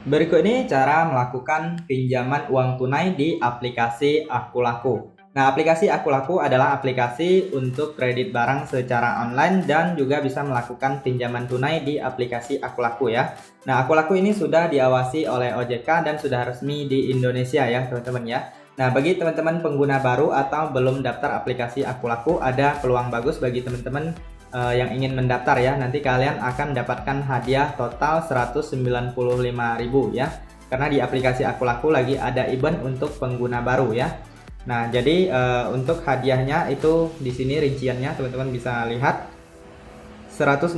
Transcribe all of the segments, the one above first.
Berikut ini cara melakukan pinjaman uang tunai di aplikasi Akulaku. Nah, aplikasi Akulaku adalah aplikasi untuk kredit barang secara online dan juga bisa melakukan pinjaman tunai di aplikasi Akulaku ya. Nah, Akulaku ini sudah diawasi oleh OJK dan sudah resmi di Indonesia ya, teman-teman ya. Nah, bagi teman-teman pengguna baru atau belum daftar aplikasi Akulaku, ada peluang bagus bagi teman-teman yang ingin mendaftar ya. Nanti kalian akan mendapatkan hadiah total 195.000 ya. Karena di aplikasi Akulaku lagi ada event untuk pengguna baru ya. Nah, jadi untuk hadiahnya itu di sini rinciannya teman-teman bisa lihat 165.000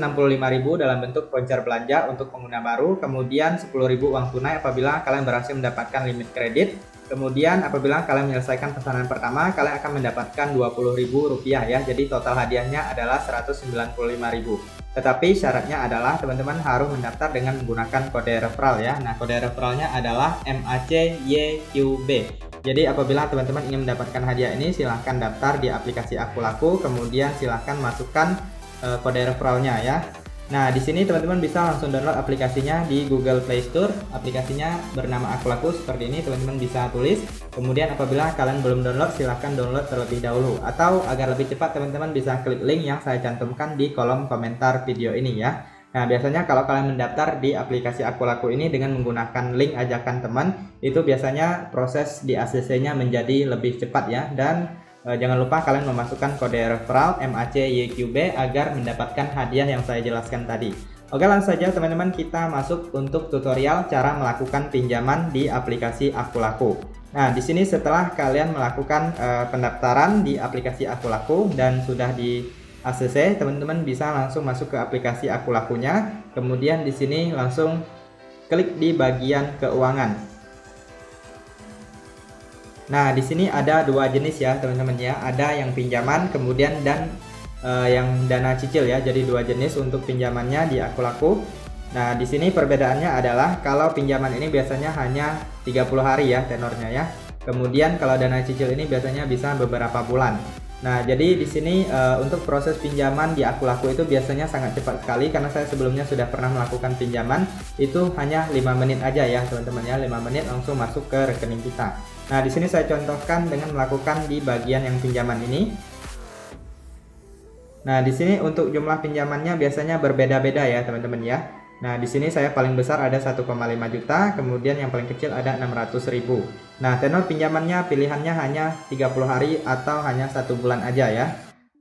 dalam bentuk voucher belanja untuk pengguna baru, kemudian 10.000 uang tunai apabila kalian berhasil mendapatkan limit kredit. Kemudian apabila kalian menyelesaikan pesanan pertama, kalian akan mendapatkan Rp20.000 ya. Jadi total hadiahnya adalah 195.000. Tetapi syaratnya adalah teman-teman harus mendaftar dengan menggunakan kode referral ya. Nah, kode referralnya adalah MACYQB. Jadi apabila teman-teman ingin mendapatkan hadiah ini, silahkan daftar di aplikasi Akulaku, kemudian silahkan masukkan kode referralnya ya. Nah, di sini teman-teman bisa langsung download aplikasinya di Google Play Store. Aplikasinya bernama Akulaku seperti ini, teman-teman bisa tulis. Kemudian apabila kalian belum download, silahkan download terlebih dahulu. Atau agar lebih cepat, teman-teman bisa klik link yang saya cantumkan di kolom komentar video ini ya. Nah, biasanya kalau kalian mendaftar di aplikasi Akulaku ini dengan menggunakan link ajakan teman, itu biasanya proses di ACC-nya menjadi lebih cepat ya. Dan jangan lupa kalian memasukkan kode referral MACYQB agar mendapatkan hadiah yang saya jelaskan tadi. Oke, langsung saja teman-teman kita masuk untuk tutorial cara melakukan pinjaman di aplikasi Akulaku. Nah, di sini setelah kalian melakukan pendaftaran di aplikasi Akulaku dan sudah di ACC, teman-teman bisa langsung masuk ke aplikasi Akulakunya. Kemudian di sini langsung klik di bagian keuangan. Nah, di sini ada dua jenis ya, teman-teman ya. Ada yang pinjaman, kemudian dan yang dana cicil ya. Jadi dua jenis untuk pinjamannya di Akulaku. Nah, di sini perbedaannya adalah kalau pinjaman ini biasanya hanya 30 hari ya tenornya ya. Kemudian kalau dana cicil ini biasanya bisa beberapa bulan. Nah, jadi di sini untuk proses pinjaman di Akulaku itu biasanya sangat cepat sekali karena saya sebelumnya sudah pernah melakukan pinjaman itu hanya 5 menit aja ya, teman-teman ya. 5 menit langsung masuk ke rekening kita. Nah, di sini saya contohkan dengan melakukan di bagian yang pinjaman ini. Nah, di sini untuk jumlah pinjamannya biasanya berbeda-beda ya, teman-teman ya. Nah, di sini saya paling besar ada 1,5 juta, kemudian yang paling kecil ada 600.000. Nah, tenor pinjamannya pilihannya hanya 30 hari atau hanya 1 bulan aja ya.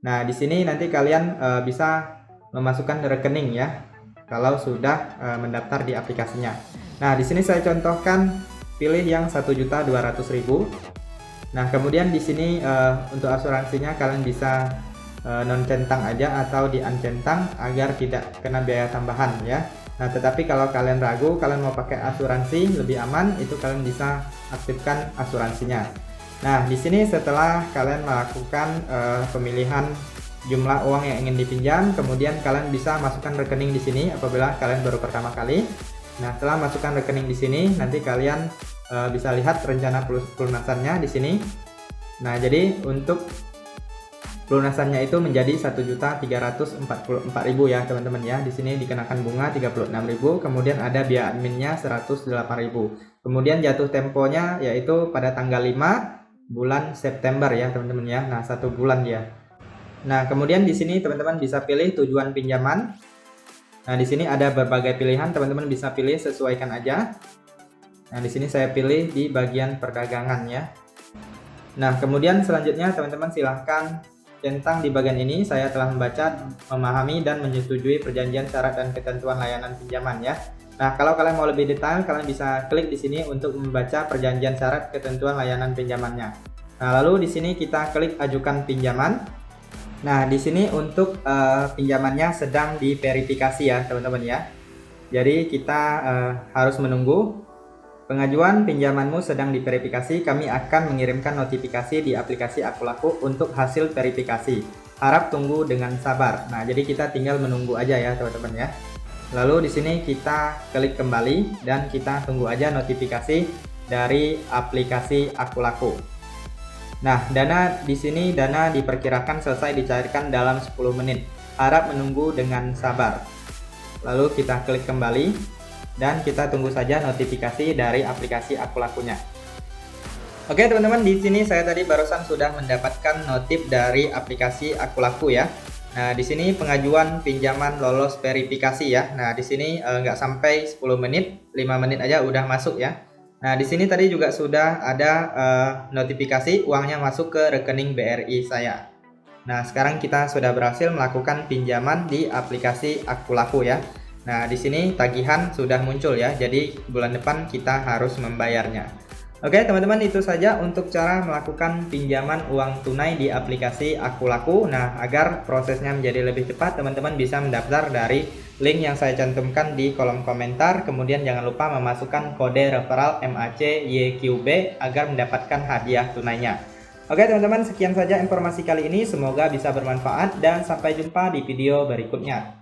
Nah, di sini nanti kalian bisa memasukkan rekening ya kalau sudah mendaftar di aplikasinya. Nah, di sini saya contohkan pilih yang 1.200.000. Nah, kemudian di sini untuk asuransinya kalian bisa non centang aja atau di uncentang agar tidak kena biaya tambahan ya. Nah, tetapi kalau kalian ragu, kalian mau pakai asuransi lebih aman, itu kalian bisa aktifkan asuransinya. Nah, di sini setelah kalian melakukan pemilihan jumlah uang yang ingin dipinjam, kemudian kalian bisa masukkan rekening di sini apabila kalian baru pertama kali. Nah, setelah masukkan rekening di sini, nanti kalian bisa lihat rencana pelunasannya di sini. Nah, jadi untuk pelunasannya itu menjadi 1.344.000 ya, teman-teman ya. Di sini dikenakan bunga 36.000, kemudian ada biaya adminnya 108.000. Kemudian jatuh temponya yaitu pada tanggal 5 bulan September ya, teman-teman ya. Nah, 1 bulan ya. Nah, kemudian di sini teman-teman bisa pilih tujuan pinjaman. Nah, di sini ada berbagai pilihan, teman-teman bisa pilih, sesuaikan aja. Nah, di sini saya pilih di bagian perdagangan ya. Nah, kemudian selanjutnya teman-teman silahkan centang di bagian ini. Saya telah membaca, memahami, dan menyetujui perjanjian syarat dan ketentuan layanan pinjaman ya. Nah, kalau kalian mau lebih detail, kalian bisa klik di sini untuk membaca perjanjian syarat ketentuan layanan pinjamannya. Nah, lalu di sini kita klik ajukan pinjaman. Nah, di sini untuk pinjamannya sedang diverifikasi ya, teman-teman ya. Jadi kita harus menunggu. Pengajuan pinjamanmu sedang diverifikasi. Kami akan mengirimkan notifikasi di aplikasi Akulaku untuk hasil verifikasi. Harap tunggu dengan sabar. Nah, jadi kita tinggal menunggu aja ya, teman-teman ya. Lalu di sini kita klik kembali dan kita tunggu aja notifikasi dari aplikasi Akulaku. Nah, dana di sini dana diperkirakan selesai dicairkan dalam 10 menit. Harap menunggu dengan sabar. Lalu kita klik kembali. dan kita tunggu saja notifikasi dari aplikasi Akulakunya. Oke teman-teman, di sini saya tadi barusan sudah mendapatkan notif dari aplikasi Akulaku ya. Nah, di sini pengajuan pinjaman lolos verifikasi ya. Nah, di sini nggak sampai 10 menit, 5 menit aja udah masuk ya. Nah, di sini tadi juga sudah ada notifikasi uangnya masuk ke rekening BRI saya. Nah, sekarang kita sudah berhasil melakukan pinjaman di aplikasi Akulaku ya. Nah, di sini tagihan sudah muncul ya. Jadi bulan depan kita harus membayarnya. Oke, teman-teman, itu saja untuk cara melakukan pinjaman uang tunai di aplikasi Akulaku. Nah, agar prosesnya menjadi lebih cepat, teman-teman bisa mendaftar dari link yang saya cantumkan di kolom komentar. Kemudian jangan lupa memasukkan kode referral MACYQB agar mendapatkan hadiah tunainya. Oke teman-teman, sekian saja informasi kali ini, semoga bisa bermanfaat dan sampai jumpa di video berikutnya.